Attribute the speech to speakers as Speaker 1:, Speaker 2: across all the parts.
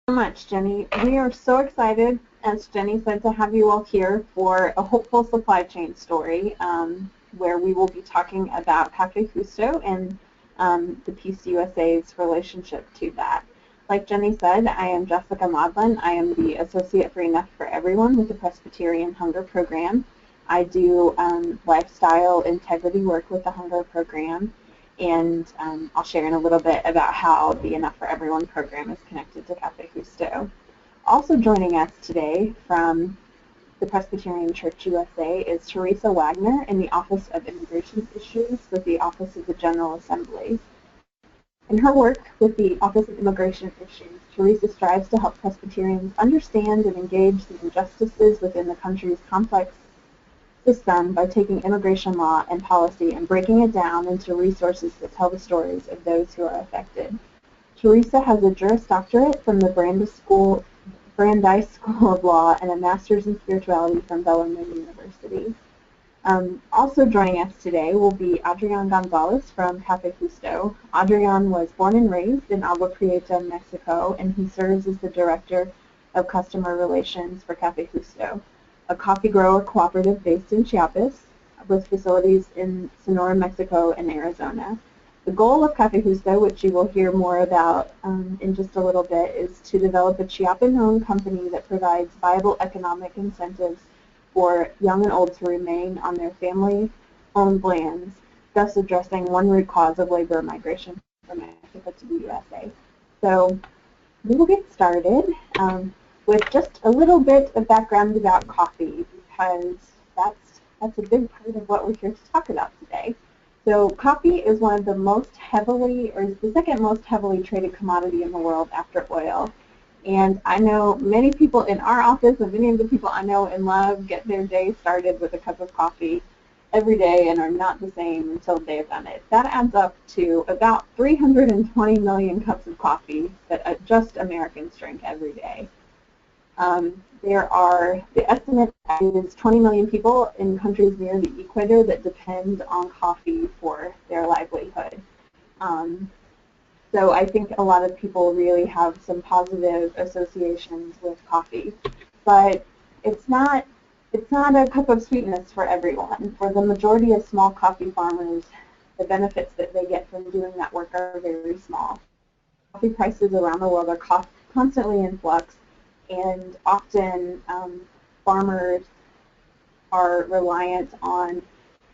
Speaker 1: So much, Jenny. We are so excited, as Jenny said, to have you all here for a hopeful supply chain story where we will be talking about Café Justo and the Peace USA's relationship to that. Like Jenny said, I am Jessica Maudlin. I am the Associate for Enough for Everyone with the Presbyterian Hunger Program. I do lifestyle integrity work with the Hunger Program, and I'll share in a little bit about how the Enough for Everyone program is connected to Café Justo. Also joining us today from the Presbyterian Church USA is Teresa Wagner in the Office of Immigration Issues with the Office of the General Assembly. In her work with the Office of Immigration Issues, Teresa strives to help Presbyterians understand and engage the injustices within the country's complex system by taking immigration law and policy and breaking it down into resources that tell the stories of those who are affected. Teresa has a Juris Doctorate from the Brandeis School of Law and a Master's in Spirituality from Bellarmine University. Also joining us today will be Adrian Gonzalez from Café Justo. Adrian was born and raised in Agua Prieta, Mexico, and he serves as the Director of Customer Relations for Café Justo, a coffee grower cooperative based in Chiapas with facilities in Sonora, Mexico, and Arizona. The goal of Café Justo, which you will hear more about in just a little bit, is to develop a Chiapan-owned company that provides viable economic incentives for young and old to remain on their family-owned lands, thus addressing one root cause of labor migration from Mexico to the USA. So we will get started with just a little bit of background about coffee, because that's a big part of what we're here to talk about today. So coffee is one of the most heavily, or is the second most heavily traded commodity in the world after oil. And I know many people in our office and many of the people I know and love get their day started with a cup of coffee every day and are not the same until they've done it. That adds up to about 320 million cups of coffee that just Americans drink every day. The estimate is 20 million people in countries near the equator that depend on coffee for their livelihood. So I think a lot of people really have some positive associations with coffee, but it's not a cup of sweetness for everyone. For the majority of small coffee farmers, the benefits that they get from doing that work are very small. Coffee prices around the world are constantly in flux, and often farmers are reliant on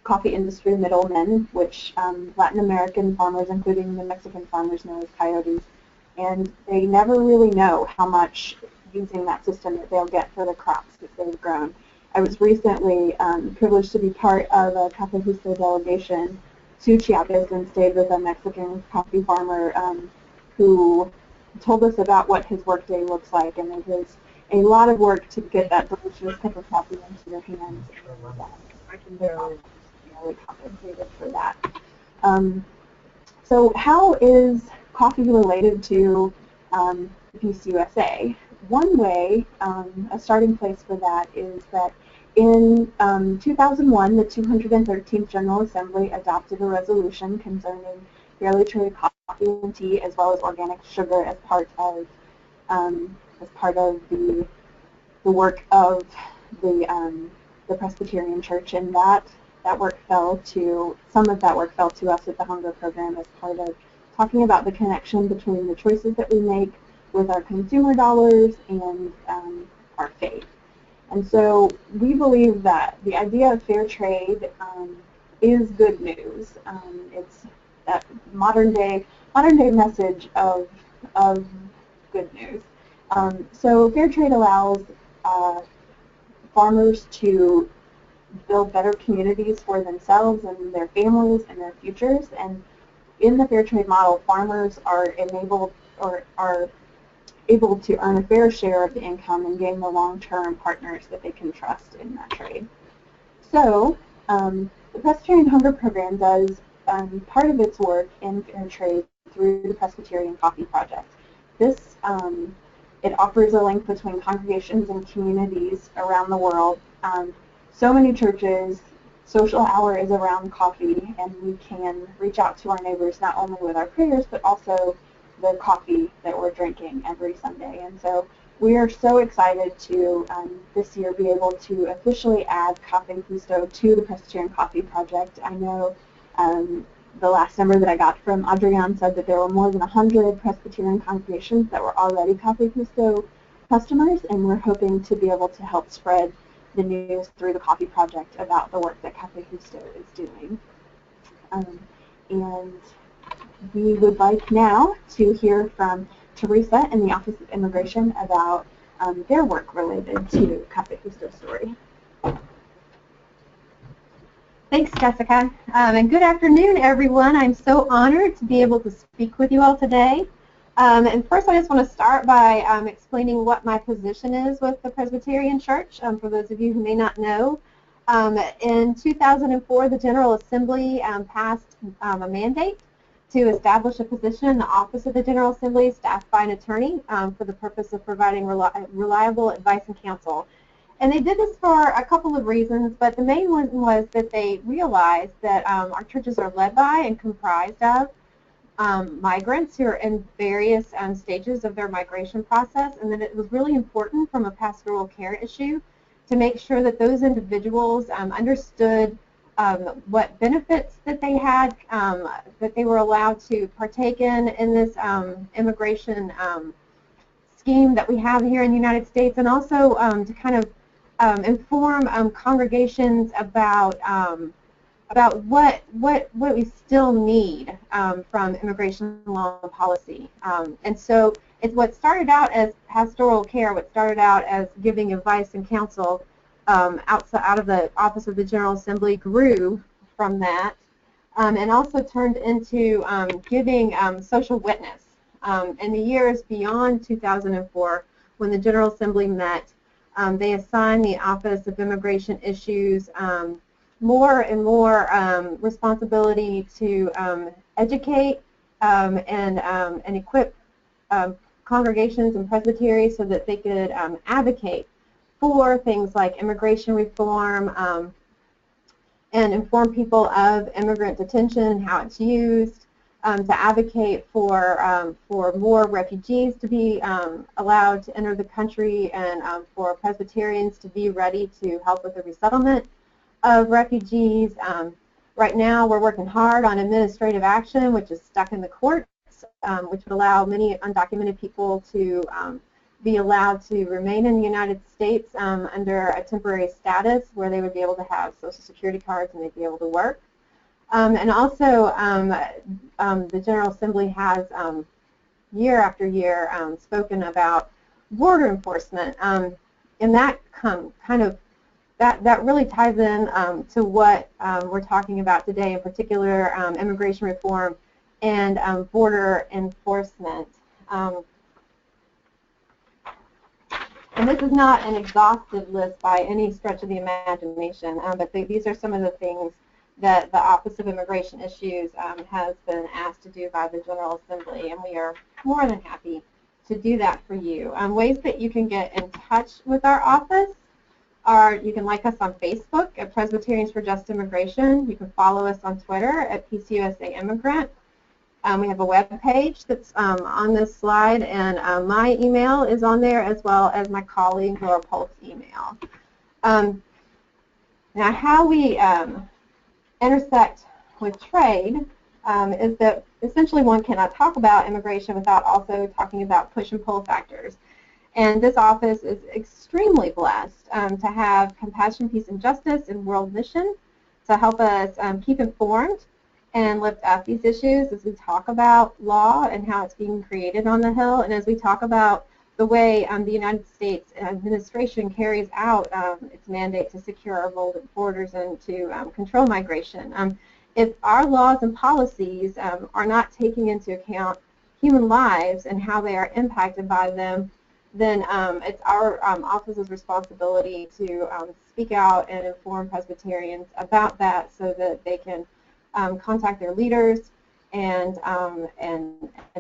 Speaker 1: coffee industry middlemen, which Latin American farmers, including the Mexican farmers, know as coyotes, and they never really know how much using that system that they'll get for the crops that they've grown. I was recently privileged to be part of a Café Justo delegation to Chiapas and stayed with a Mexican coffee farmer who told us about what his workday looks like, and it is a lot of work to get that delicious cup of coffee into your hands. I can barely be compensated for that. So how is coffee related to Peace USA? One way, a starting place for that is that in 2001, the 213th General Assembly adopted a resolution concerning fairly traded coffee and tea, as well as organic sugar, as part of the work of the Presbyterian Church, and some of that work fell to us at the Hunger Program as part of talking about the connection between the choices that we make with our consumer dollars and our faith. And so we believe that the idea of fair trade is good news. It's that modern day message of good news. So fair trade allows farmers to build better communities for themselves and their families and their futures. And in the fair trade model, farmers are enabled or are able to earn a fair share of the income and gain the long-term partners that they can trust in that trade. So the Presbyterian Hunger Program does part of its work in fair trade through the Presbyterian Coffee Project. This it offers a link between congregations and communities around the world. So many churches, social hour is around coffee, and we can reach out to our neighbors not only with our prayers, but also the coffee that we're drinking every Sunday. And so we are so excited to this year be able to officially add Café Justo to the Presbyterian Coffee Project. I know the last number that I got from Adrian said that there were more than 100 Presbyterian congregations that were already Café Justo customers, and we're hoping to be able to help spread the news through the Coffee Project about the work that Café Justo is doing. And we would like now to hear from Teresa in the Office of Immigration about their work related to Café Justo story.
Speaker 2: Thanks, Jessica. And good afternoon, everyone. I'm so honored to be able to speak with you all today. And first, I just want to start by explaining what my position is with the Presbyterian Church, for those of you who may not know. In 2004, the General Assembly passed a mandate to establish a position in the Office of the General Assembly staffed by an attorney for the purpose of providing reliable advice and counsel. And they did this for a couple of reasons, but the main one was that they realized that our churches are led by and comprised of migrants who are in various stages of their migration process, and that it was really important from a pastoral care issue to make sure that those individuals understood what benefits that they had, that they were allowed to partake in this immigration scheme that we have here in the United States, and also to kind of inform congregations about what we still need from immigration law and policy. And so it's what started out as pastoral care, what started out as giving advice and counsel out of the Office of the General Assembly grew from that, and also turned into giving social witness. In the years beyond 2004, when the General Assembly met, they assigned the Office of Immigration Issues more and more responsibility to educate and equip congregations and presbyteries so that they could advocate for things like immigration reform and inform people of immigrant detention and how it's used, to advocate for more refugees to be allowed to enter the country, and for Presbyterians to be ready to help with the resettlement of refugees. Right now we're working hard on administrative action, which is stuck in the courts, which would allow many undocumented people to be allowed to remain in the United States under a temporary status where they would be able to have Social Security cards and they'd be able to work. And also the General Assembly has year after year spoken about border enforcement, and that that really ties in to what we're talking about today, in particular immigration reform and border enforcement. And this is not an exhaustive list by any stretch of the imagination, but these are some of the things that the Office of Immigration Issues has been asked to do by the General Assembly, and we are more than happy to do that for you. Ways that you can get in touch with our office are you can like us on Facebook at Presbyterians for Just Immigration. You can follow us on Twitter at PCUSA Immigrant. We have a web page that's on this slide, and my email is on there as well as my colleague Laura Polk's email. Now, how we intersect with trade is that essentially one cannot talk about immigration without also talking about push and pull factors. And this office is extremely blessed to have Compassion, Peace, and Justice and World Mission to help us keep informed and lift up these issues as we talk about law and how it's being created on the Hill, and as we talk about the way the United States administration carries out its mandate to secure our borders and to control migration. If our laws and policies are not taking into account human lives and how they are impacted by them, then it's our office's responsibility to speak out and inform Presbyterians about that so that they can contact their leaders and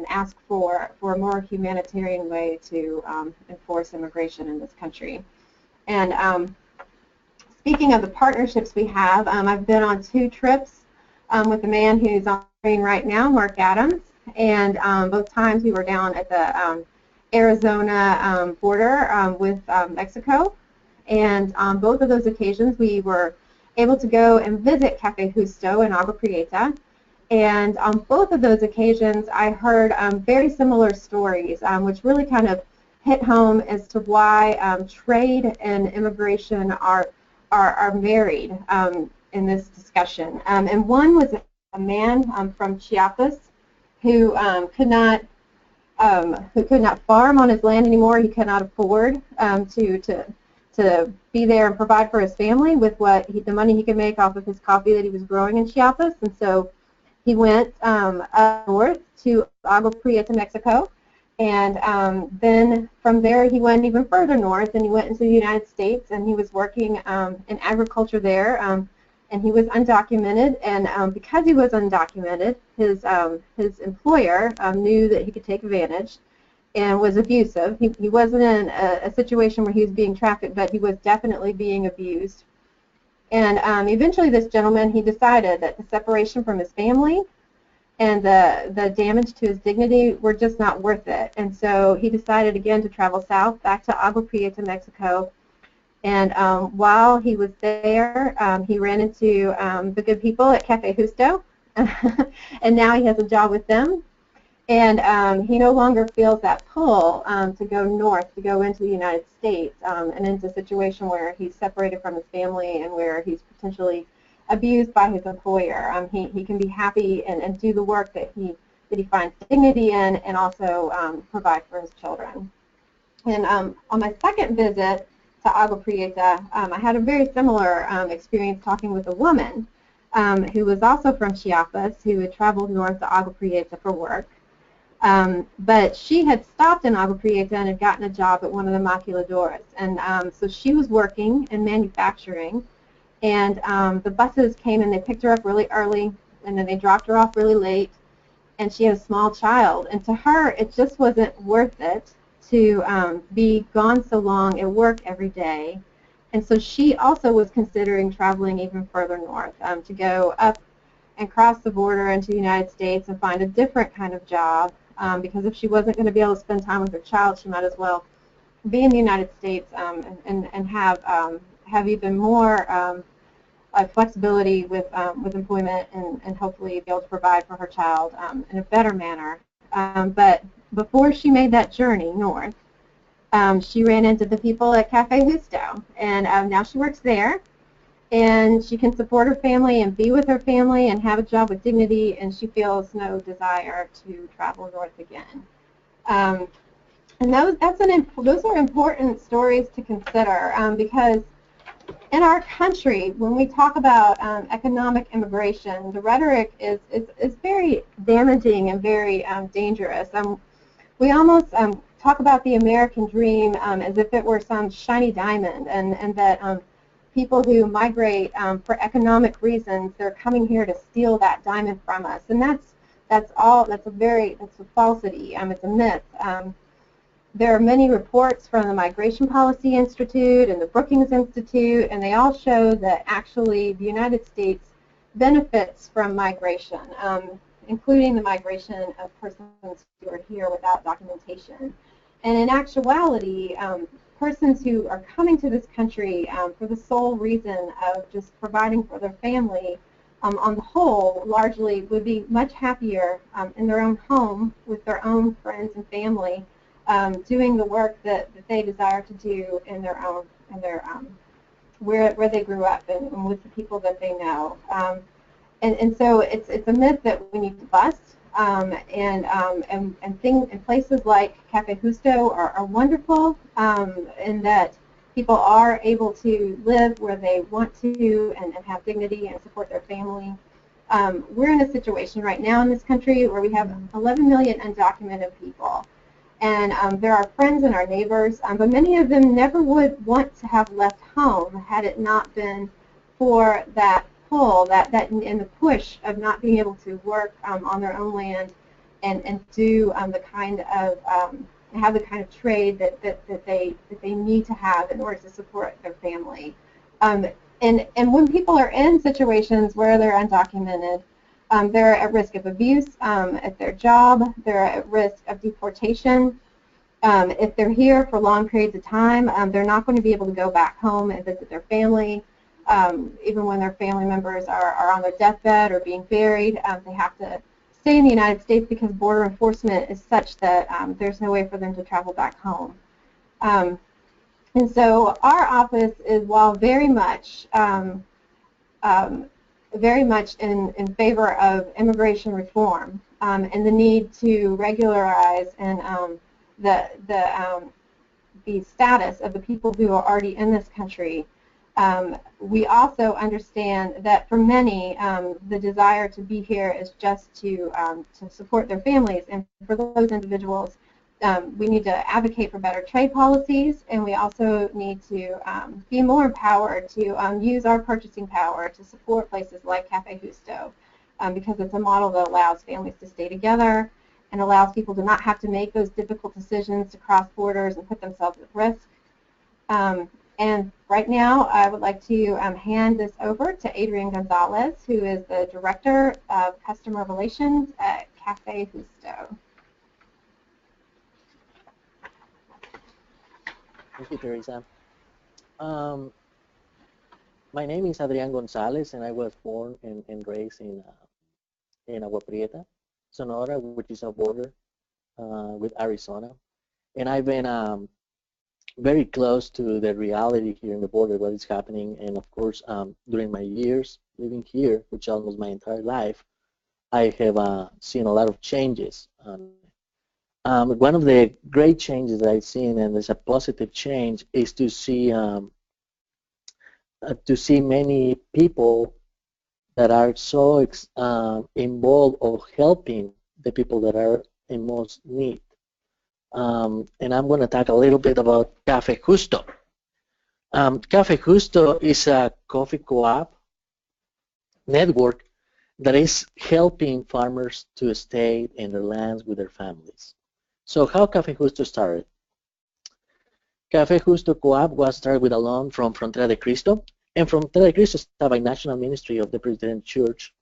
Speaker 2: ask for a more humanitarian way to enforce immigration in this country. And speaking of the partnerships we have, I've been on 2 trips with the man who's on screen right now, Mark Adams. and both times we were down at the Arizona border with Mexico, and on both of those occasions we were able to go and visit Café Justo in Agua Prieta. And on both of those occasions, I heard very similar stories, which really kind of hit home as to why trade and immigration are married in this discussion. And one was a man from Chiapas who could not farm on his land anymore. He could not afford to be there and provide for his family with the money he could make off of his coffee that he was growing in Chiapas, and so he went up north to Agua Prieta, Mexico, and then from there he went even further north, and he went into the United States, and he was working in agriculture there, and he was undocumented, and because he was undocumented, his employer knew that he could take advantage and was abusive. He wasn't in a situation where he was being trafficked, but he was definitely being abused. And eventually this gentleman, he decided that the separation from his family and the damage to his dignity were just not worth it. And so he decided again to travel south back to Agua Prieta, Mexico. And while he was there, he ran into the good people at Café Justo, and now he has a job with them. And he no longer feels that pull to go north, to go into the United States, and into a situation where he's separated from his family and where he's potentially abused by his employer. He can be happy and do the work that he finds dignity in, and also provide for his children. And on my second visit to Agua Prieta, I had a very similar experience talking with a woman who was also from Chiapas, who had traveled north to Agua Prieta for work. But she had stopped in Agua Prieta and had gotten a job at one of the maquiladoras. And so she was working in manufacturing, and the buses came and they picked her up really early, and then they dropped her off really late, and she had a small child. And to her, it just wasn't worth it to be gone so long and work every day. And so she also was considering traveling even further north to go up and cross the border into the United States and find a different kind of job. Because if she wasn't going to be able to spend time with her child, she might as well be in the United States and have even more flexibility with employment and hopefully be able to provide for her child in a better manner. But before she made that journey north, she ran into the people at Café Justo, and now she works there. And she can support her family and be with her family and have a job with dignity, and she feels no desire to travel north again. And those are important stories to consider because in our country, when we talk about economic immigration, the rhetoric is very damaging and very dangerous. We almost talk about the American dream as if it were some shiny diamond, and that people who migrate for economic reasons, they're coming here to steal that diamond from us, and that's a falsity. It's a myth. There are many reports from the Migration Policy Institute and the Brookings Institute, and they all show that actually the United States benefits from migration, including the migration of persons who are here without documentation. And in actuality, persons who are coming to this country for the sole reason of just providing for their family, on the whole, largely would be much happier in their own home with their own friends and family, doing the work that they desire to do in their own, where they grew up and with the people that they know. And so it's a myth that we need to bust. And places like Café Justo are wonderful in that people are able to live where they want to and have dignity and support their family. We're in a situation right now in this country where we have 11 million undocumented people. And there are friends and our neighbors, but many of them never would want to have left home had it not been for that pull, that and the push of not being able to work on their own land and do the kind of have the kind of trade that they need to have in order to support their family. And when people are in situations where they're undocumented, They're at risk of abuse at their job. They're at risk of deportation. If they're here for long periods of time, they're not going to be able to go back home and visit their family. Even when their family members are on their deathbed or being buried, they have to stay in the United States because border enforcement is such that there's no way for them to travel back home. And so our office is, while very much in favor of immigration reform and the need to regularize and the status of the people who are already in this country, we also understand that for many, the desire to be here is just to support their families, and for those individuals, we need to advocate for better trade policies, and we also need to be more empowered to use our purchasing power to support places like Café Justo, because it's a model that allows families to stay together and allows people to not have to make those difficult decisions to cross borders and put themselves at risk. And right now, I would like to hand this over to Adrian Gonzalez, who is the Director of Customer Relations at Café Justo.
Speaker 3: Thank you, Teresa. My name is Adrian Gonzalez, and I was born and raised in Agua Prieta, Sonora, which is a border with Arizona. And I've been very close to the reality here in the border, what is happening. And of course, during my years living here, which almost my entire life, I have seen a lot of changes. One of the great changes that I've seen, and it's a positive change, is to see many people that are so involved of helping the people that are in most need. And I'm going to talk a little bit about Café Justo. Café Justo is a coffee co-op network that is helping farmers to stay in their lands with their families. So how Café Justo started? Café Justo Co-op was started with a loan from Frontera de Cristo, and Frontera de Cristo is a binational ministry of the Presbyterian Church.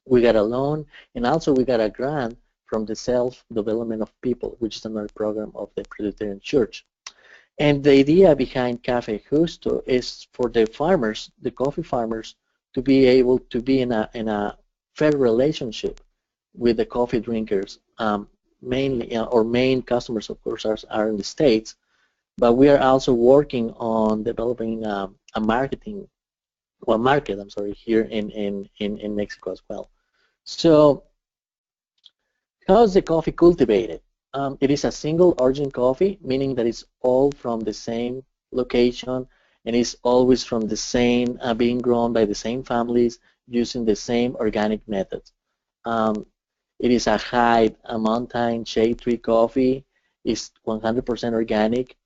Speaker 3: We got a loan, and also we got a grant from the Self-Development of People, which is another program of the Presbyterian Church. And the idea behind Café Justo is for the farmers, the coffee farmers, to be able to be in a fair relationship with the coffee drinkers. Mainly, our main customers, of course, are in the States, but we are also working on developing a market, here in Mexico as well. So, how is the coffee cultivated? It is a single origin coffee, meaning that it's all from the same location and it's always from the same, being grown by the same families using the same organic methods. It is a high mountain shade tree coffee. It's 100% organic,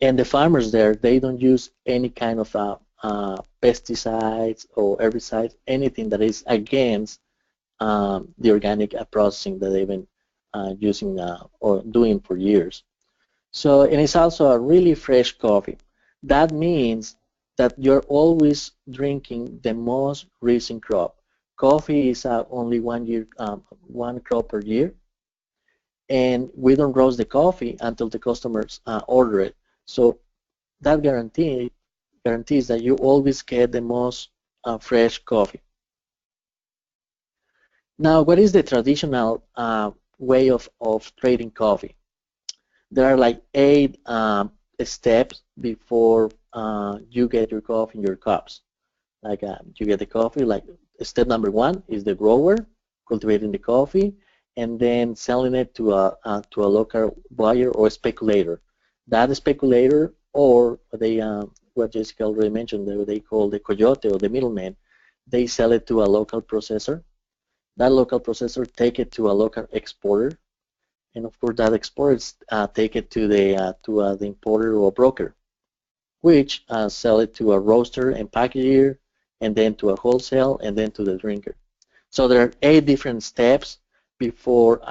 Speaker 3: and the farmers there, they don't use any kind of pesticides or herbicides, anything that is against the organic processing that they've been using or doing for years. So, and it's also a really fresh coffee. That means that you're always drinking the most recent crop. Coffee is only 1 year, one crop per year, and we don't roast the coffee until the customers order it. So that guarantees that you always get the most fresh coffee. Now, what is the traditional way of trading coffee? There are like 8 steps before you get your coffee in your cups. Like you get the coffee, like step number 1 is the grower cultivating the coffee and then selling it to a local buyer or speculator. That speculator, or what Jessica already mentioned, they call the coyote or the middleman, they sell it to a local processor. That local processor take it to a local exporter, and of course that exporter take it to the importer or broker, which sell it to a roaster and packager, and then to a wholesale, and then to the drinker. So there are 8 different steps before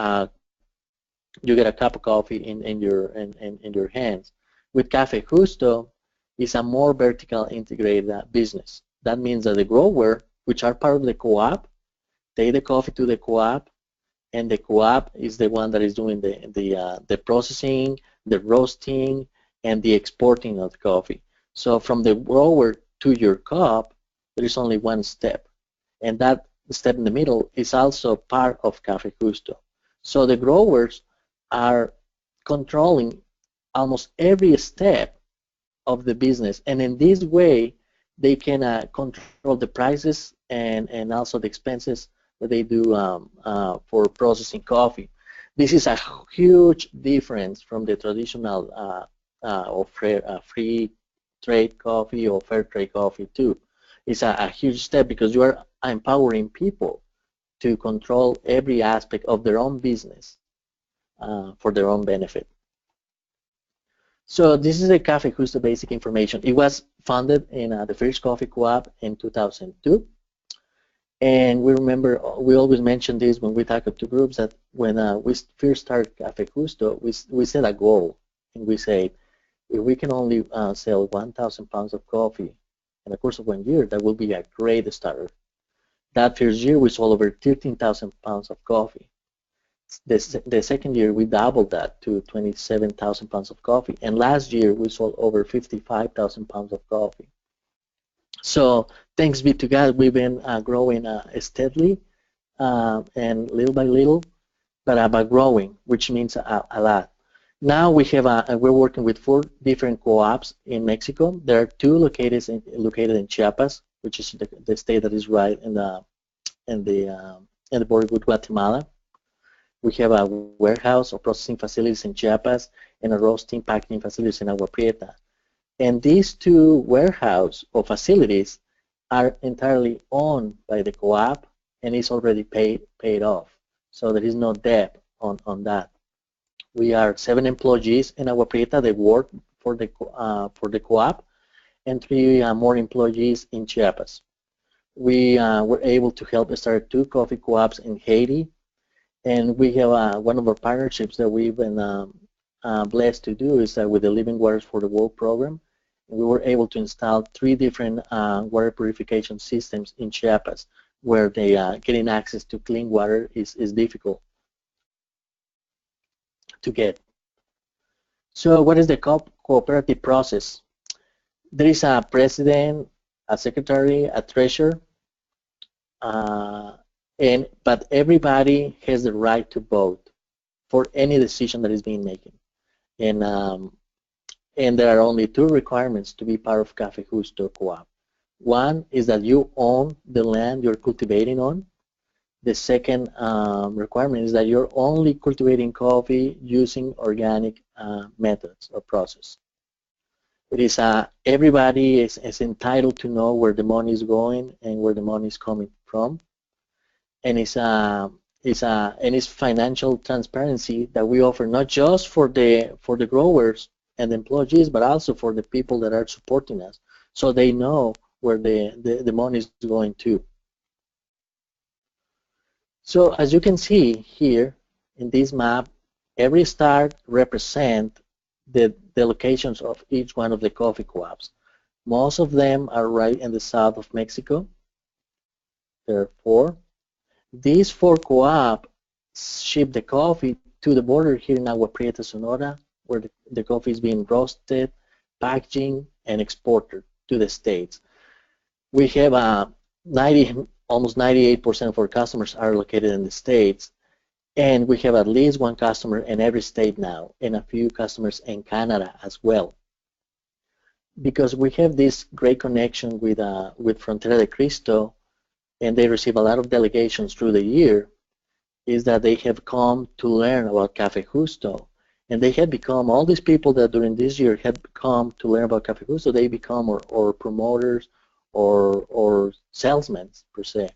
Speaker 3: you get a cup of coffee in your hands. With Café Justo, it's a more vertical integrated business. That means that the grower, which are part of the co-op, take the coffee to the co-op, and the co-op is the one that is doing the processing, the roasting, and the exporting of the coffee. So from the grower to your cup, there is only one step, and that step in the middle is also part of Café Justo. So the growers are controlling almost every step of the business, and in this way they can control the prices and also the expenses that they do for processing coffee. This is a huge difference from the traditional or free trade coffee or fair trade coffee too. It's a huge step because you are empowering people to control every aspect of their own business for their own benefit. So this is the Café Justo basic information. It was founded in the first coffee co-op in 2002. And we remember, we always mention this when we talk to groups, that when we first started Café Justo, we set a goal, and we say, if we can only sell 1,000 pounds of coffee in the course of 1 year, that will be a great starter. That first year, we sold over 13,000 pounds of coffee. The second year, we doubled that to 27,000 pounds of coffee. And last year, we sold over 55,000 pounds of coffee. So thanks be to God, we've been growing steadily and little by little, but growing, which means a lot. Now we have we're working with 4 different co-ops in Mexico. There are 2 located in Chiapas, which is the state that is right in the border with Guatemala. We have a warehouse or processing facilities in Chiapas and a roasting packaging facilities in Agua Prieta. And these 2 warehouse or facilities are entirely owned by the co-op and is already paid off. So there is no debt on that. We are 7 employees in Agua Prieta that work for the co-op, and 3 more employees in Chiapas. We were able to help start 2 coffee co-ops in Haiti, and we have one of our partnerships that we've been blessed to do is with the Living Waters for the World program. We were able to install 3 different water purification systems in Chiapas, where getting access to clean water is difficult to get. So what is the cooperative process? There is a president, a secretary, a treasurer, but everybody has the right to vote for any decision that is being made. And there are only 2 requirements to be part of Café Justo co-op. One is that you own the land you're cultivating on. The second requirement is that you're only cultivating coffee using organic methods or process. It is everybody is entitled to know where the money is going and where the money is coming from, and it's financial transparency that we offer not just for the growers and the employees, but also for the people that are supporting us, so they know where the money is going to. So as you can see here in this map, every star represents the locations of each one of the coffee co-ops. Most of them are right in the south of Mexico. There are 4. These 4 co-ops ship the coffee to the border here in Agua Prieta, Sonora, where the coffee is being roasted, packaging, and exported to the States. We have almost 98% of our customers are located in the States, and we have at least 1 customer in every state now, and a few customers in Canada as well. Because we have this great connection with Frontera de Cristo, and they receive a lot of delegations through the year, is that they have come to learn about Café Justo. And they have become, all these people that during this year have come to learn about Café Justo, they become or promoters or salesmen per se,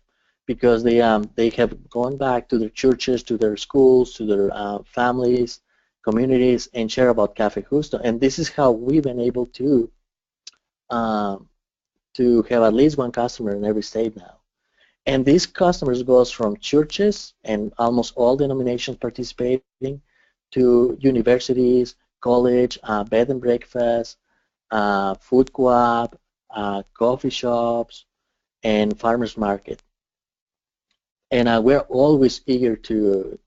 Speaker 3: because they have gone back to their churches, to their schools, to their families, communities, and share about Café Justo. And this is how we've been able to have at least 1 customer in every state now. And these customers goes from churches and almost all denominations participating to universities, college, bed and breakfast, food co-op, coffee shops, and farmers market. And we're always eager to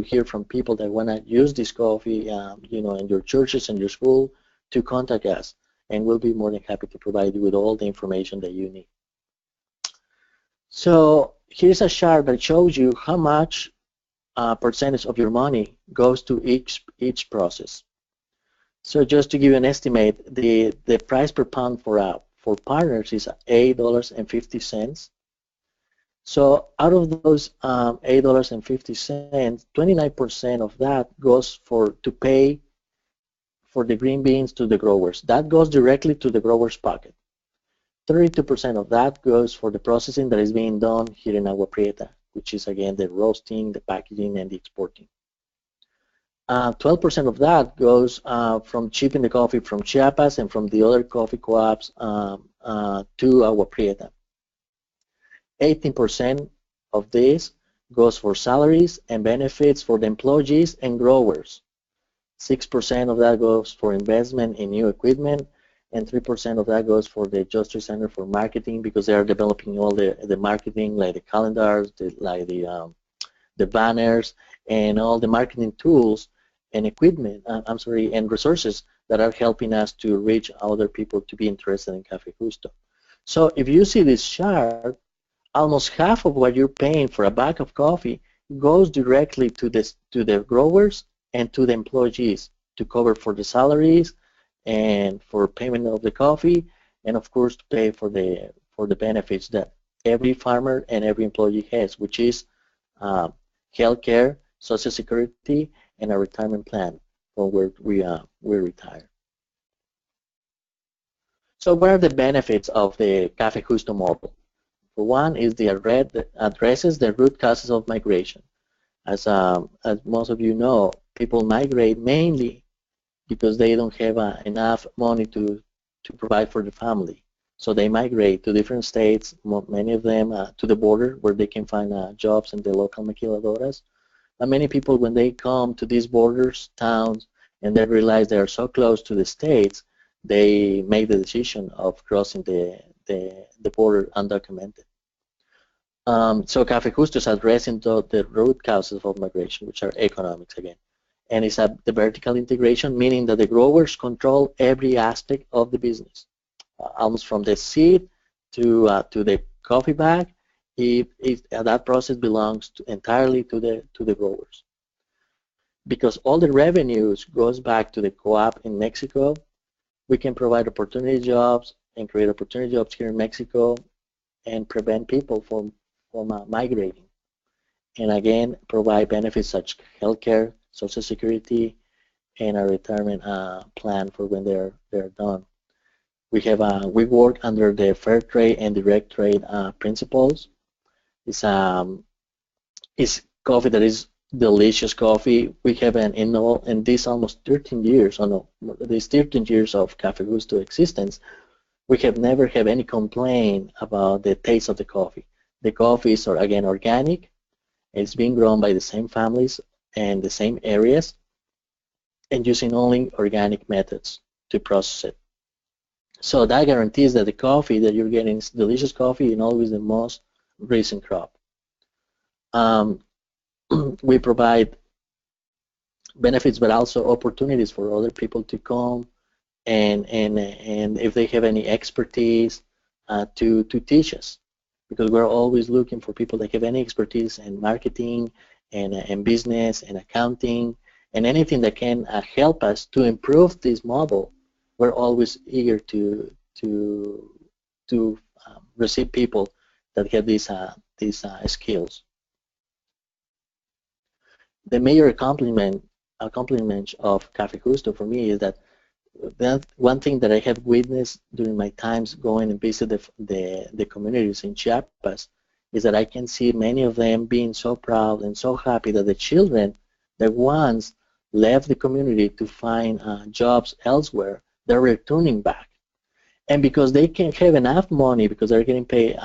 Speaker 3: hear from people that want to use this coffee, you know, in your churches and your school, to contact us, and we'll be more than happy to provide you with all the information that you need. So here's a chart that shows you how much percentage of your money goes to each process. So just to give you an estimate, the price per pound for partners is $8.50. So out of those $8.50, 29% of that goes to pay for the green beans to the growers. That goes directly to the grower's pocket. 32% of that goes for the processing that is being done here in Agua Prieta, which is again the roasting, the packaging, and the exporting. 12% of that goes from shipping the coffee from Chiapas and from the other coffee co-ops to Agua Prieta. 18% of this goes for salaries and benefits for the employees and growers. 6% of that goes for investment in new equipment, and 3% of that goes for the Justo Center for marketing, because they are developing all the marketing, like the calendars, the banners, and all the marketing tools and equipment, and resources that are helping us to reach other people to be interested in Café Justo. So if you see this chart, almost half of what you're paying for a bag of coffee goes directly to the growers and to the employees to cover for the salaries and for payment of the coffee, and of course to pay for the benefits that every farmer and every employee has, which is health care, Social Security, and a retirement plan for where we retire. So what are the benefits of the Café Justo model? For one is addresses the root causes of migration. As most of you know, people migrate mainly because they don't have enough money to provide for the family. So they migrate to different states, many of them to the border where they can find jobs in the local maquiladoras. And many people, when they come to these borders, towns, and they realize they are so close to the states, they make the decision of crossing the border undocumented. So Café Justo is addressing the root causes of migration, which are economics again. And it's the vertical integration, meaning that the growers control every aspect of the business, almost from the seed to the coffee bag. That process belongs entirely to the growers, because all the revenues goes back to the co-op in Mexico. We can provide opportunity jobs and create opportunity jobs here in Mexico, and prevent people from migrating. And again, provide benefits such as healthcare, Social Security, and a retirement plan for when they're done. We work under the fair trade and direct trade principles. It's coffee that is delicious coffee. We have in these almost 13 years, these 13 years of Café Justo existence, we have never had any complaint about the taste of the coffee. The coffee is again organic. It's being grown by the same families and the same areas, and using only organic methods to process it. So that guarantees that the coffee that you're getting is delicious coffee and always the most recent crop. We provide benefits, but also opportunities for other people to come and if they have any expertise to teach us, because we're always looking for people that have any expertise in marketing and business and accounting and anything that can help us to improve this model. We're always eager to receive people that have these skills. The major accomplishment of Café Justo for me is that one thing that I have witnessed during my times going and visit the communities in Chiapas is that I can see many of them being so proud and so happy that the children that once left the community to find jobs elsewhere, they're returning back. And because they can't have enough money, because they're getting paid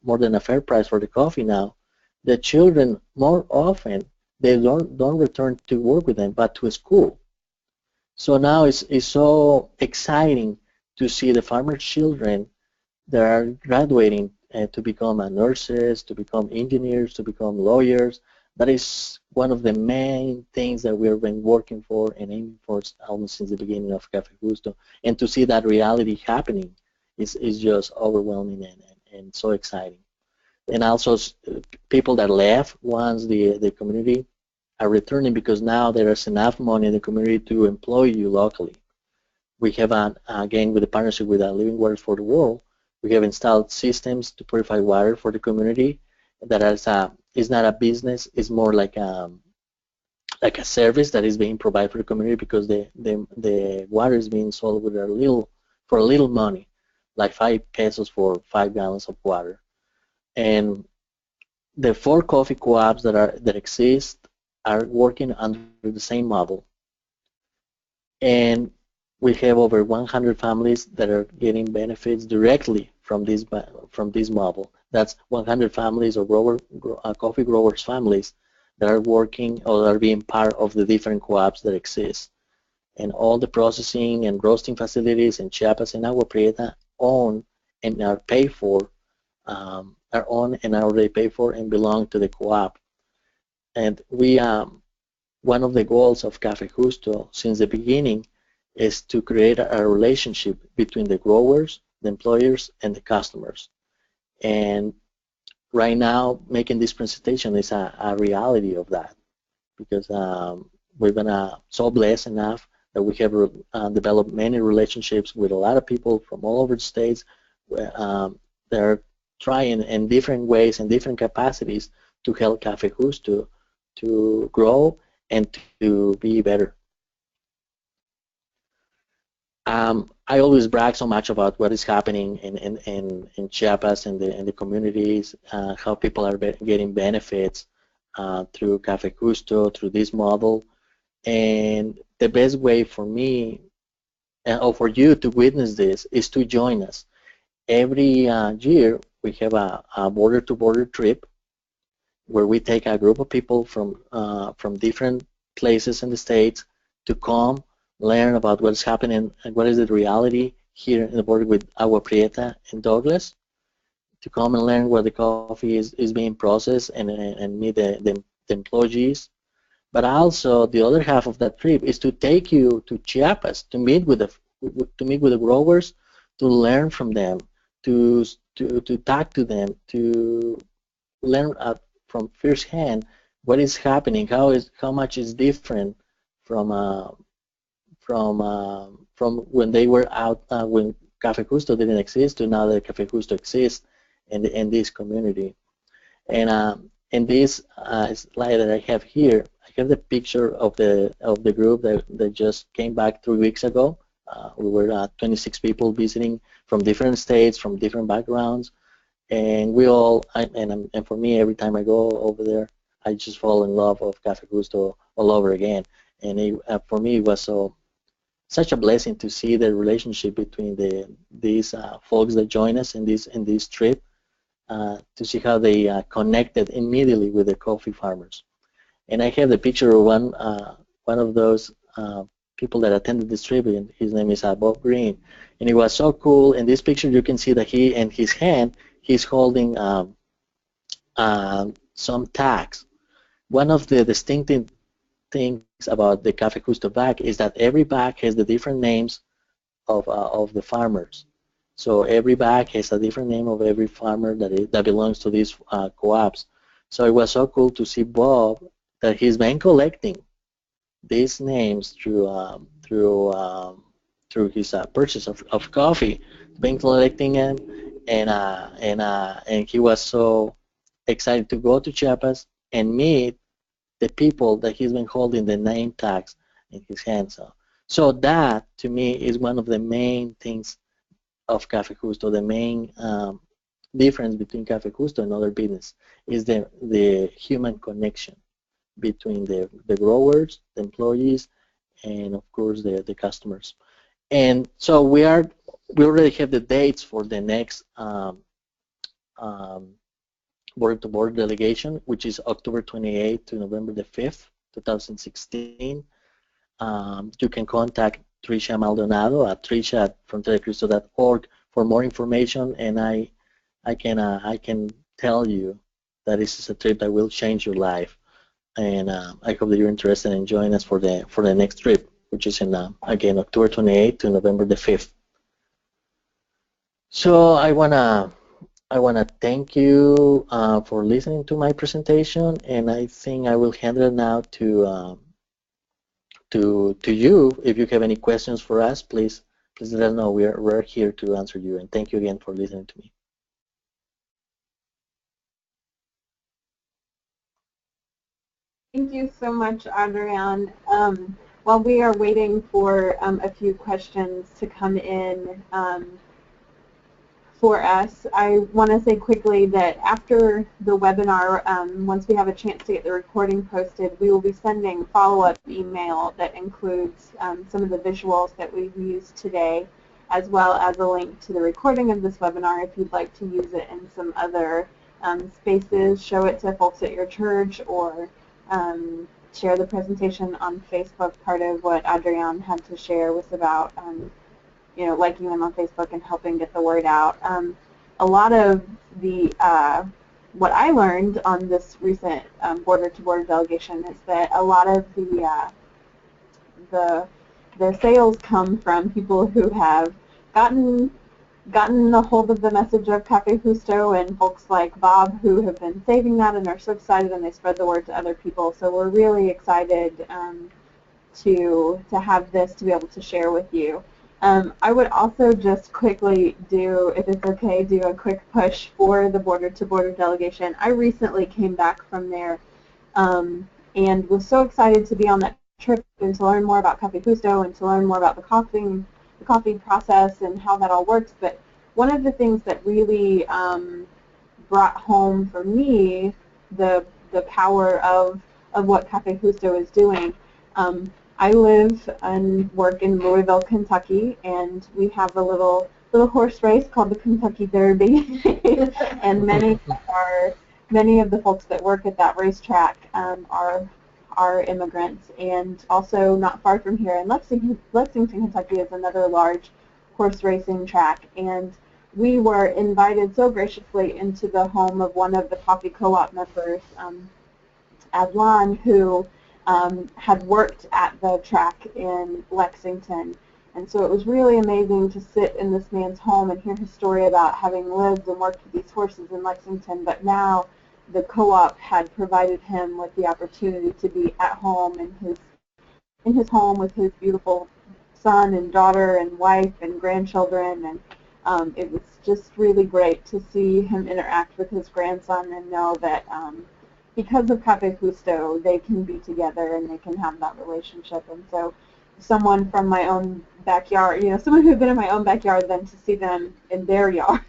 Speaker 3: more than a fair price for the coffee now, the children more often, they don't return to work with them, but to a school. So now it's so exciting to see the farmer children that are graduating to become nurses, to become engineers, to become lawyers. That is one of the main things that we've been working for and aiming for almost since the beginning of Café Justo. And to see that reality happening is just overwhelming and so exciting. And also people that left once the community are returning because now there is enough money in the community to employ you locally. We have, again, with the partnership with Living Water for the World, we have installed systems to purify water for the community. That is not a business; it's more like a service that is being provided for the community because the water is being sold with for a little money, like 5 pesos for 5 gallons of water. And the 4 coffee co-ops that exist are working under the same model. And we have over 100 families that are getting benefits directly from this model. That's 100 families or coffee growers families that are working or are being part of the different co-ops that exist. And all the processing and roasting facilities in Chiapas and Agua Prieta own and are paid for, are owned and are already paid for and belong to the co-op. And we, one of the goals of Café Justo since the beginning is to create a relationship between the growers, the employers, and the customers. And right now, making this presentation is a reality of that because we've been so blessed enough that we have developed many relationships with a lot of people from all over the states that are trying in different ways and different capacities to help Café Justo to grow and to be better. I always brag so much about what is happening in Chiapas and the communities, how people are getting benefits through Café Justo, through this model. And the best way for me or for you to witness this is to join us. Every year we have a border-to-border trip where we take a group of people from different places in the States to come learn about what's happening and what is the reality here in the border with Agua Prieta and Douglas, to come and learn where the coffee is being processed and meet the employees. But also the other half of that trip is to take you to Chiapas to meet with the growers, to learn from them, to talk to them, to learn from first hand what is happening, how much is different from when they were out when Café Justo didn't exist to now that Café Justo exists in this community. And in this slide that I have here, I have the picture of the group that just came back 3 weeks ago. We were 26 people visiting from different states, from different backgrounds, and we all and for me, every time I go over there, I just fall in love with Café Justo all over again. And for me, it was such a blessing to see the relationship between these folks that join us in this trip, to see how they connected immediately with the coffee farmers. And I have the picture of one of those people that attended this trip, and his name is Bob Green, and it was so cool. In this picture, you can see that he, in his hand, he's holding some tags. One of the distinctive things about the Café Justo bag is that every bag has the different names of the farmers. So every bag has a different name of every farmer that belongs to these co-ops. So it was so cool to see Bob that he's been collecting these names through his purchase of coffee, been collecting them, and he was so excited to go to Chiapas and meet the people that he's been holding the name tags in his hands. So that, to me, is one of the main things of Café Justo. The main difference between Café Justo and other business is the human connection between the growers, the employees, and of course the customers. And so we already have the dates for the next board-to-board delegation, which is October 28th to November the 5th, 2016. You can contact Tricia Maldonado at tricia@fronteracristo.org for more information, and I I can tell you that this is a trip that will change your life, and I hope that you're interested in joining us for the next trip, which is in again October 28th to November the 5th. So I wanna thank you for listening to my presentation, and I think I will hand it now to you. If you have any questions for us, please let us know. We're here to answer you, and thank you again for listening to me.
Speaker 1: Thank you so much, Adrian. While we are waiting for a few questions to come in for us, I want to say quickly that after the webinar, once we have a chance to get the recording posted, we will be sending follow-up email that includes some of the visuals that we've used today, as well as a link to the recording of this webinar if you'd like to use it in some other spaces, show it to folks at your church, or share the presentation on Facebook. Part of what Adrian had to share was about liking them on Facebook and helping get the word out. A lot of the what I learned on this recent border-to-border delegation is that a lot of the sales come from people who have gotten a hold of the message of Café Justo, and folks like Bob who have been saving that and are so excited, and they spread the word to other people. So we're really excited to have this to be able to share with you. I would also just quickly if it's okay, do a quick push for the border-to-border delegation. I recently came back from there and was so excited to be on that trip and to learn more about Café Justo and to learn more about the coffee process and how that all works. But one of the things that really brought home for me the power of what Café Justo is doing. I live and work in Louisville, Kentucky, and we have a little horse race called the Kentucky Derby, and many of the folks that work at that racetrack are immigrants. And also not far from here in Lexington, Kentucky is another large horse racing track, and we were invited so graciously into the home of one of the coffee co-op members, Adlan, who had worked at the track in Lexington. And so it was really amazing to sit in this man's home and hear his story about having lived and worked with these horses in Lexington, but now the co-op had provided him with the opportunity to be at home in his home with his beautiful son and daughter and wife and grandchildren. And it was just really great to see him interact with his grandson and know that because of Café Justo, they can be together and they can have that relationship. And so someone from my own backyard, someone who had been in my own backyard, then to see them in their yard,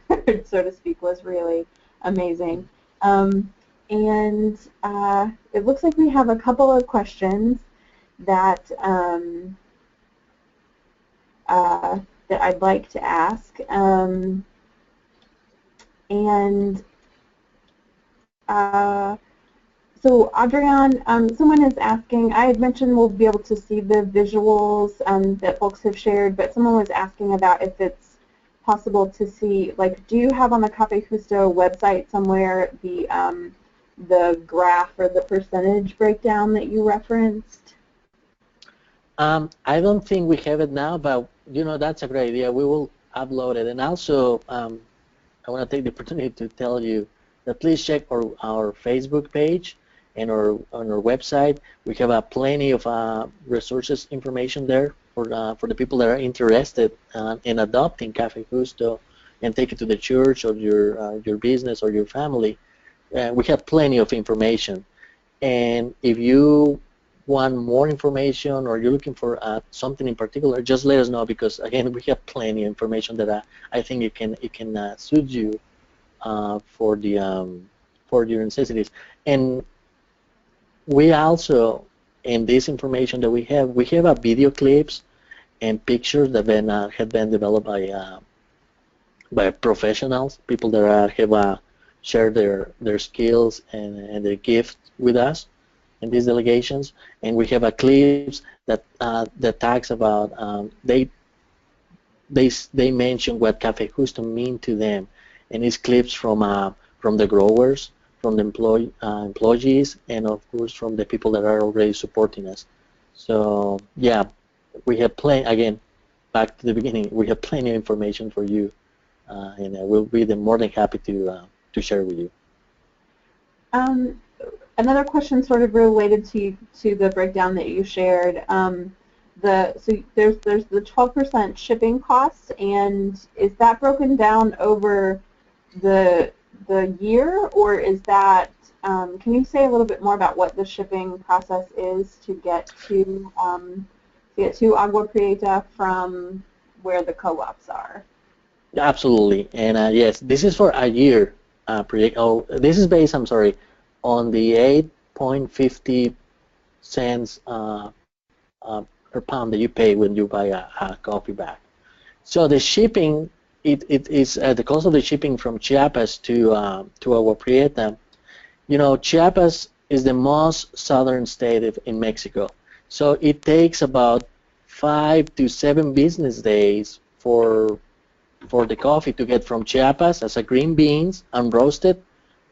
Speaker 1: so to speak, was really amazing. And it looks like we have a couple of questions that that I'd like to ask. So Adrian, someone is asking, I had mentioned we'll be able to see the visuals that folks have shared, but someone was asking about if it's possible to see, do you have on the Café Justo website somewhere the graph or the percentage breakdown that you referenced?
Speaker 3: I don't think we have it now, but that's a great idea. We will upload it. And also, I want to take the opportunity to tell you that please check our Facebook page and on our website. We have plenty of resources, information there for the people that are interested in adopting Café Justo and take it to the church or your business or your family. We have plenty of information. And if you want more information or you're looking for something in particular, just let us know, because again, we have plenty of information that I think it can suit you for your necessities. And we also, in this information that we have video clips and pictures that have been developed by professionals, people that have shared their skills and their gifts with us in these delegations. And we have clips that talks about they mention what Café Justo mean to them, and it's clips from the growers, from the employees, and of course from the people that are already supporting us. So yeah, we have again, back to the beginning, we have plenty of information for you, and we'll be more than happy to share with you.
Speaker 1: Another question sort of related to the breakdown that you shared. So there's the 12% shipping cost, and is that broken down over the year, or is that can you say a little bit more about what the shipping process is to get to Agua Prieta from where the co-ops are?
Speaker 3: Absolutely, and yes, this is for a year project. Oh, this is based, I'm sorry, on the 8.50 cents per pound that you pay when you buy a coffee bag. So the shipping, it is the cost of the shipping from Chiapas to Agua Prieta. You know, Chiapas is the most southern state in Mexico, so it takes about 5 to 7 business days for the coffee to get from Chiapas as a green beans unroasted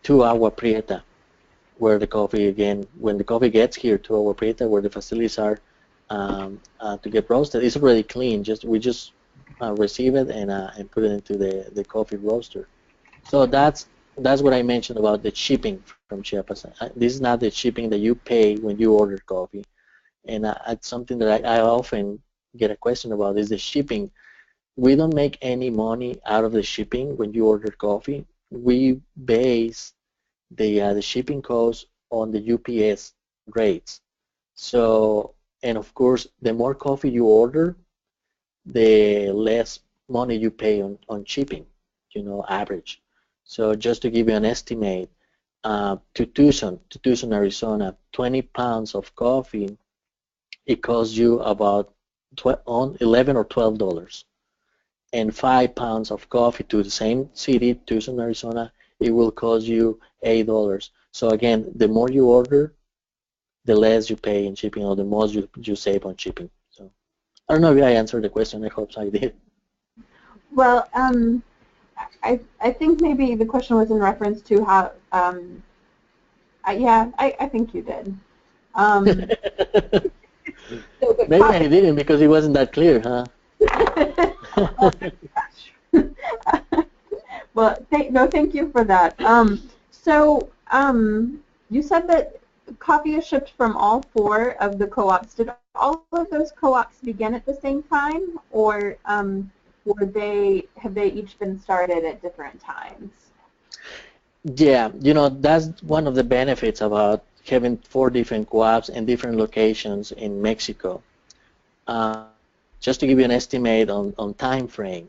Speaker 3: to Agua Prieta, where the coffee, again, when the coffee gets here to Agua Prieta, where the facilities are to get roasted, it's already clean. We just receive it and put it into the coffee roaster. So that's what I mentioned about the shipping from Chiapas. This is not the shipping that you pay when you order coffee, and it's something that I often get a question about is the shipping. We don't make any money out of the shipping when you order coffee. We base the shipping cost on the UPS rates. So, and of course, the more coffee you order, the less money you pay on shipping, you know, average. So just to give you an estimate, to Tucson, Arizona, 20 pounds of coffee, it costs you about $11 or $12. And 5 pounds of coffee to the same city, Tucson, Arizona, it will cost you $8. So again, the more you order, the less you pay in shipping, or the most you save on shipping. So I don't know if I answered the question. I hope I did.
Speaker 1: Well, I think maybe the question was in reference to how. Yeah, I think you did.
Speaker 3: So maybe I didn't because it wasn't that clear, huh?
Speaker 1: Well, thank you for that. You said that coffee is shipped from all 4 of the co-ops. Did all of those co-ops begin at the same time, or have they each been started at different times?
Speaker 3: Yeah, you know, that's one of the benefits about having 4 different co-ops in different locations in Mexico. Just to give you an estimate on time frame,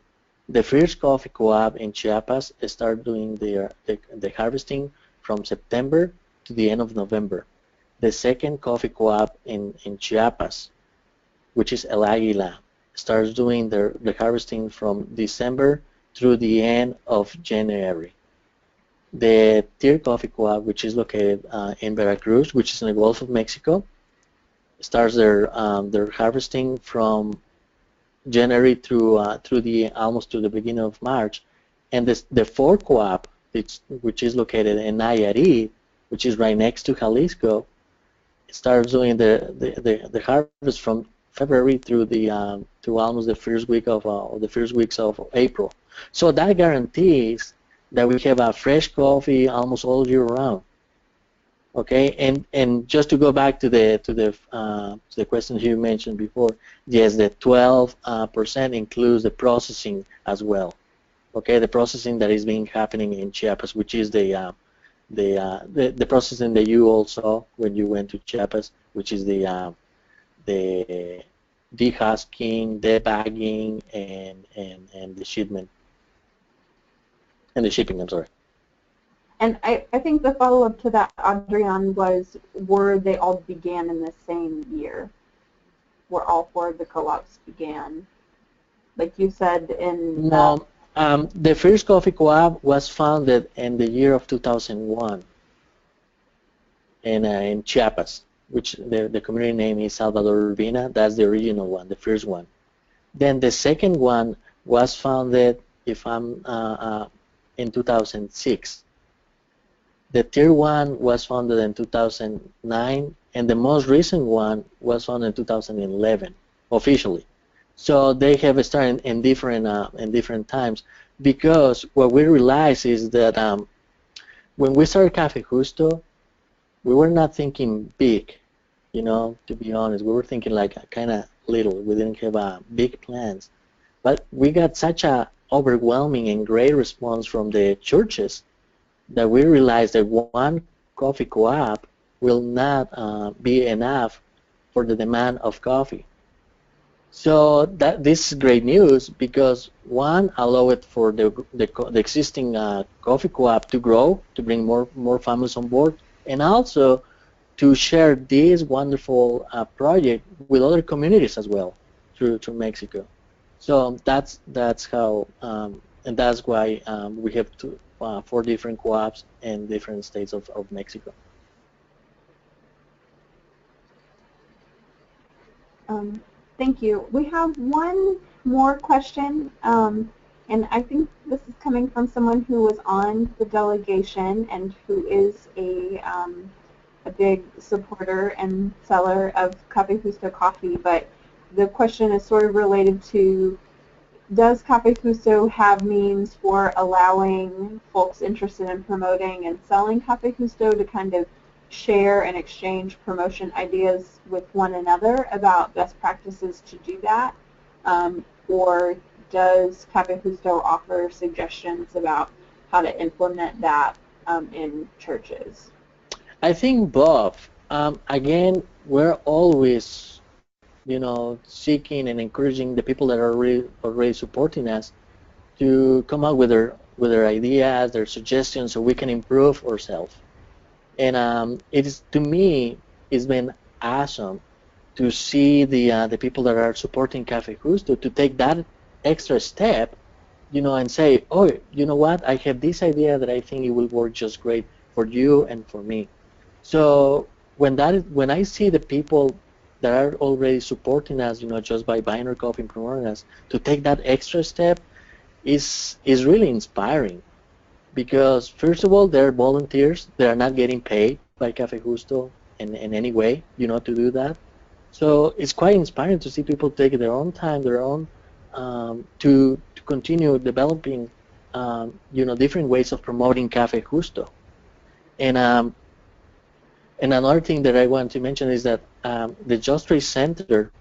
Speaker 3: the first coffee co-op in Chiapas started doing the harvesting from September to the end of November. The second coffee co-op in Chiapas, which is El Águila, starts doing the harvesting from December through the end of January. The third coffee co-op, which is located in Veracruz, which is in the Gulf of Mexico, starts their harvesting from January through almost to the beginning of March, and the fourth co-op, which is located in Nayarit, which is right next to Jalisco, starts doing the harvest from February through almost the first weeks of April. So that guarantees that we have a fresh coffee almost all year round. Okay, and just to go back to the question you mentioned before, yes, the 12% includes the processing as well. Okay, the processing that is happening in Chiapas, which is the processing that you all saw when you went to Chiapas, which is the dehusking, debagging, and the shipment and the shipping. I'm sorry.
Speaker 1: And I think the follow-up to that, Adrian, was were they all began in the same year? Where all 4 of the co-ops began? Like you said in...
Speaker 3: No, the first coffee co-op was founded in the year of 2001 in Chiapas, which the community name is Salvador Urbina. That's the original one, the first one. Then the second one was founded, if I'm in 2006. The tier 1 was founded in 2009, and the most recent one was founded in 2011, officially. So they have started in different times, because what we realized is that when we started Café Justo, we were not thinking big, to be honest. We were thinking like kind of little. We didn't have big plans. But we got such a overwhelming and great response from the churches that we realized that one coffee co-op will not be enough for the demand of coffee. So this is great news, because one, allow it for the existing coffee co-op to grow, to bring more families on board, and also to share this wonderful project with other communities as well through Mexico. So that's how, and that's why we have 4 different co-ops in different states of Mexico.
Speaker 1: Thank you. We have one more question, and I think this is coming from someone who was on the delegation and who is a big supporter and seller of Café Justo coffee, but the question is sort of related to, does Café Justo have means for allowing folks interested in promoting and selling Café Justo to kind of share and exchange promotion ideas with one another about best practices to do that? Or does Café Justo offer suggestions about how to implement that in churches?
Speaker 3: I think both. Again, we're always, seeking and encouraging the people that are already supporting us to come up with their ideas, their suggestions, so we can improve ourselves. And to me, it's been awesome to see the people that are supporting Café Justo to take that extra step, and say, oh, you know what? I have this idea that I think it will work just great for you and for me. So when I see the people that are already supporting us, just by buying our coffee and promoting us, to take that extra step is really inspiring. Because first of all, they're volunteers. They are not getting paid by Café Justo in any way, to do that. So it's quite inspiring to see people take their own time, their own to continue developing, different ways of promoting Café Justo. And another thing that I want to mention is that the Just Trade Center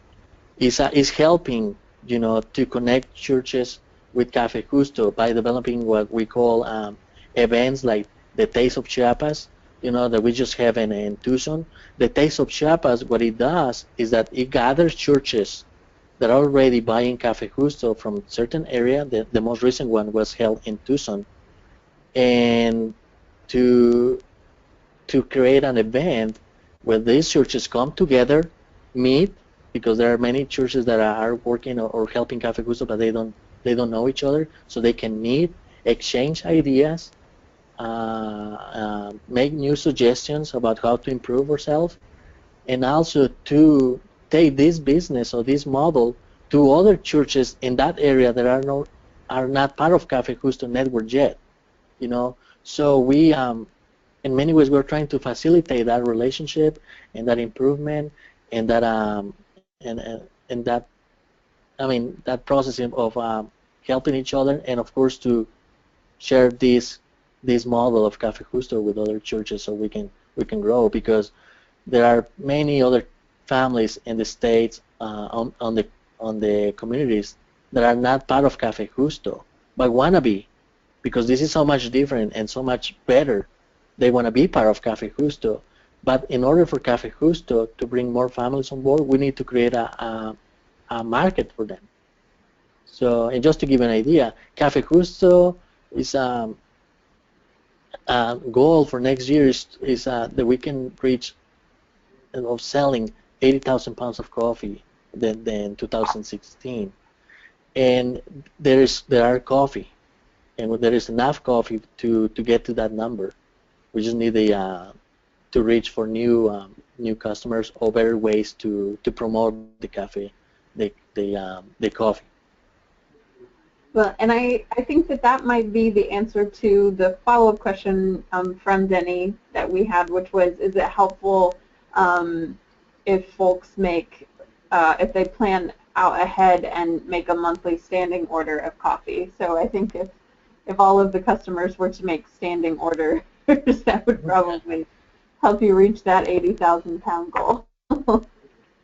Speaker 3: is helping, to connect churches with Café Justo by developing what we call events like the Taste of Chiapas, that we just have in Tucson. The Taste of Chiapas, what it does is that it gathers churches that are already buying Café Justo from certain area. The most recent one was held in Tucson, and to create an event where these churches come together, meet, because there are many churches that are working or helping Café Justo, but they don't know each other, so they can meet, exchange ideas, make new suggestions about how to improve ourselves, and also to take this business or this model to other churches in that area that are not part of Café Justo network yet. So we in many ways we're trying to facilitate that relationship and that improvement and that that process of helping each other, and of course to share this model of Café Justo with other churches so we can grow, because there are many other families in the states on the communities that are not part of Café Justo but wanna be, because this is so much different and so much better. They want to be part of Café Justo, but in order for Café Justo to bring more families on board, we need to create a market for them. So, and just to give an idea, Café Justo is goal for next year is that we can reach of selling 80,000 pounds of coffee than 2016, and there are coffee, and there is enough coffee to get to that number. We just need to reach for new customers or better ways to promote the coffee.
Speaker 1: Well, and I think that that might be the answer to the follow-up question from Denny that we had, which was, is it helpful if folks make, if they plan out ahead and make a monthly standing order of coffee? So I think if all of the customers were to make standing orders, that would probably help you reach that 80,000-pound goal.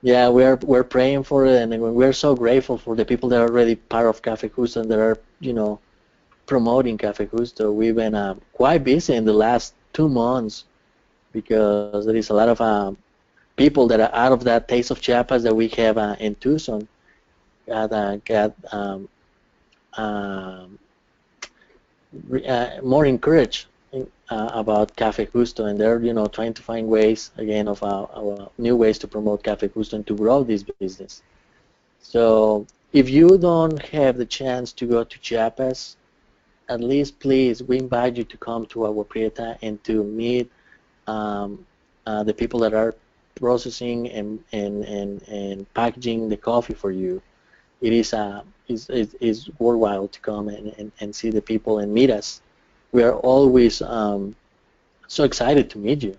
Speaker 3: Yeah, we're praying for it, and we're so grateful for the people that are already part of Café Justo and that are, you know, promoting Café Justo. We've been quite busy in the last 2 months because there is a lot of people that are out of that Taste of Chiapas that we have in Tucson got more encouraged about Café Justo, and they're, you know, trying to find ways again of new ways to promote Café Justo and to grow this business. So if you don't have the chance to go to Chiapas, at least please, we invite you to come to our Prieta and to meet the people that are processing and packaging the coffee for you. It is worthwhile to come and see the people and meet us. We are always so excited to meet you.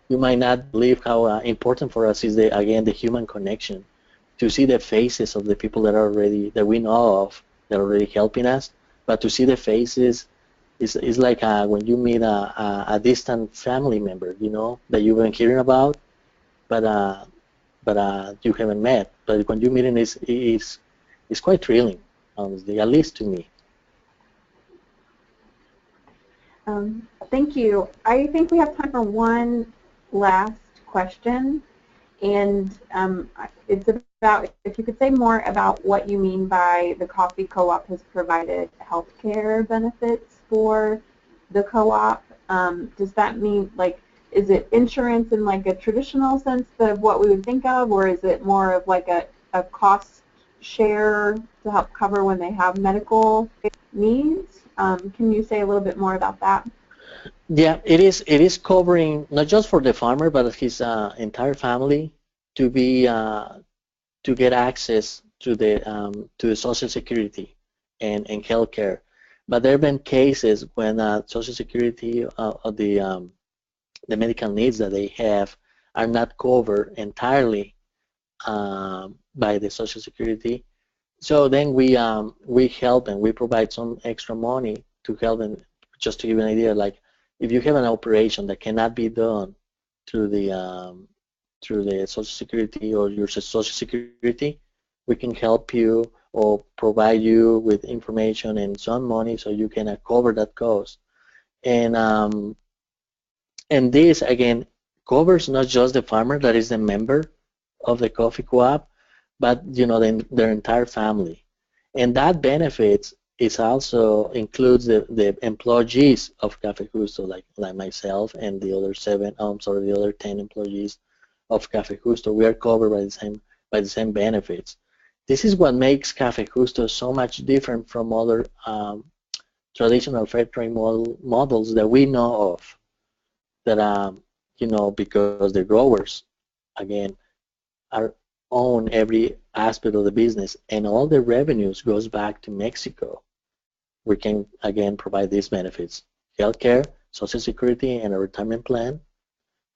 Speaker 3: You might not believe how important for us is again the human connection, to see the faces of the people that we know of that are already helping us, but to see the faces is like when you meet a distant family member, you know, that you've been hearing about, but you haven't met. But when you meet him, it's quite thrilling, honestly, at least to me.
Speaker 1: Thank you. I think we have time for one last question, and it's about if you could say more about what you mean by the coffee co-op has provided healthcare benefits for the co-op. Does that mean, like, is it insurance in like a traditional sense of what we would think of, or is it more of like a cost share to help cover when they have medical needs? Can you say a little bit more about that?
Speaker 3: Yeah, it is covering not just for the farmer, but his entire family to be to get access to the Social Security and healthcare. But there have been cases when Social Security the medical needs that they have are not covered entirely by the Social Security. So then we help and we provide some extra money to help them. Just to give you an idea, like if you have an operation that cannot be done through the Social Security or your Social Security, we can help you or provide you with information and some money so you can cover that cost. And this again covers not just the farmer that is the member of the coffee co-op, but you know their entire family, and that benefits is also includes the employees of Café Justo, like myself and the other the other 10 employees of Café Justo. We are covered by the same benefits. This is what makes Café Justo so much different from other traditional fair trade models that we know of. That you know, because the growers again own every aspect of the business, and all the revenues goes back to Mexico. We can again provide these benefits: healthcare, Social Security, and a retirement plan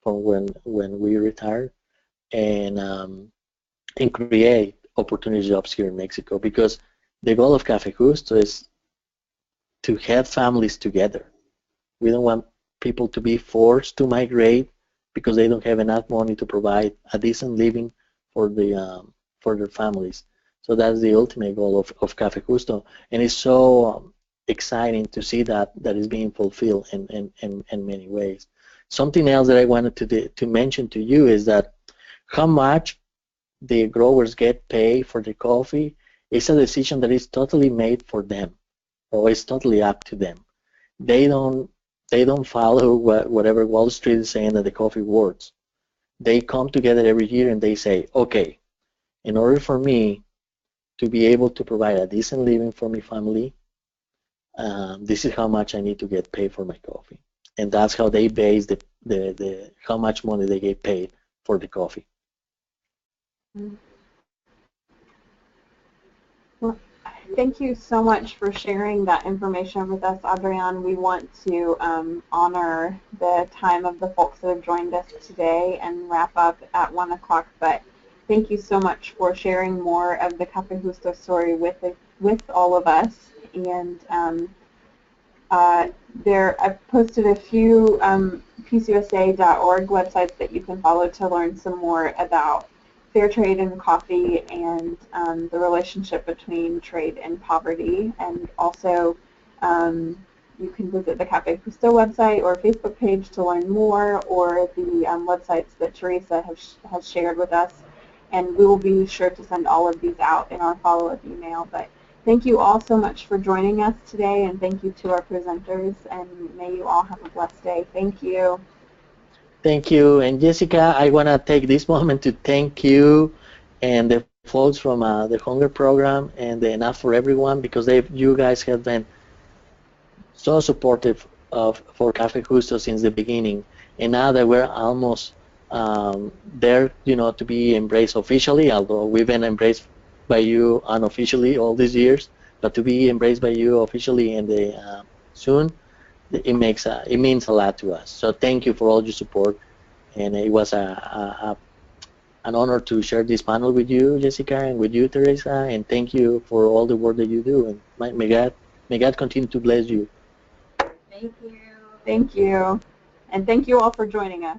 Speaker 3: for when we retire, and create opportunity jobs here in Mexico. Because the goal of Café Justo is to have families together. We don't want people to be forced to migrate because they don't have enough money to provide a decent living for their families. So that's the ultimate goal of Café Justo, and it's so exciting to see that is being fulfilled in many ways. Something else that I wanted to mention to you is that how much the growers get paid for the coffee is a decision that is totally made for them, or it's totally up to them. They don't follow whatever Wall Street is saying that the coffee works. They come together every year and they say, okay, in order for me to be able to provide a decent living for my family, this is how much I need to get paid for my coffee. And that's how they base the how much money they get paid for the coffee.
Speaker 1: Well, Thank you so much for sharing that information with us, Adrian. We want to honor the time of the folks that have joined us today and wrap up at 1 o'clock, but thank you so much for sharing more of the Café Justo story with all of us. And I've posted a few peaceusa.org websites that you can follow to learn some more about fair trade and coffee and the relationship between trade and poverty. And also you can visit the Café Justo website or Facebook page to learn more, or the websites that Teresa has shared with us. And we will be sure to send all of these out in our follow-up email. But thank you all so much for joining us today, and thank you to our presenters, and may you all have a blessed day. Thank you.
Speaker 3: Thank you. And Jessica, I want to take this moment to thank you and the folks from the Hunger Program and the Enough for Everyone, because you guys have been so supportive for Café Justo since the beginning. And now that we're almost there, to be embraced officially, although we've been embraced by you unofficially all these years, but to be embraced by you officially and soon, it means a lot to us. So thank you for all your support, and it was an honor to share this panel with you, Jessica, and with you, Teresa, and thank you for all the work that you do, and may God continue to bless you.
Speaker 1: Thank you. Thank you. And thank you all for joining us.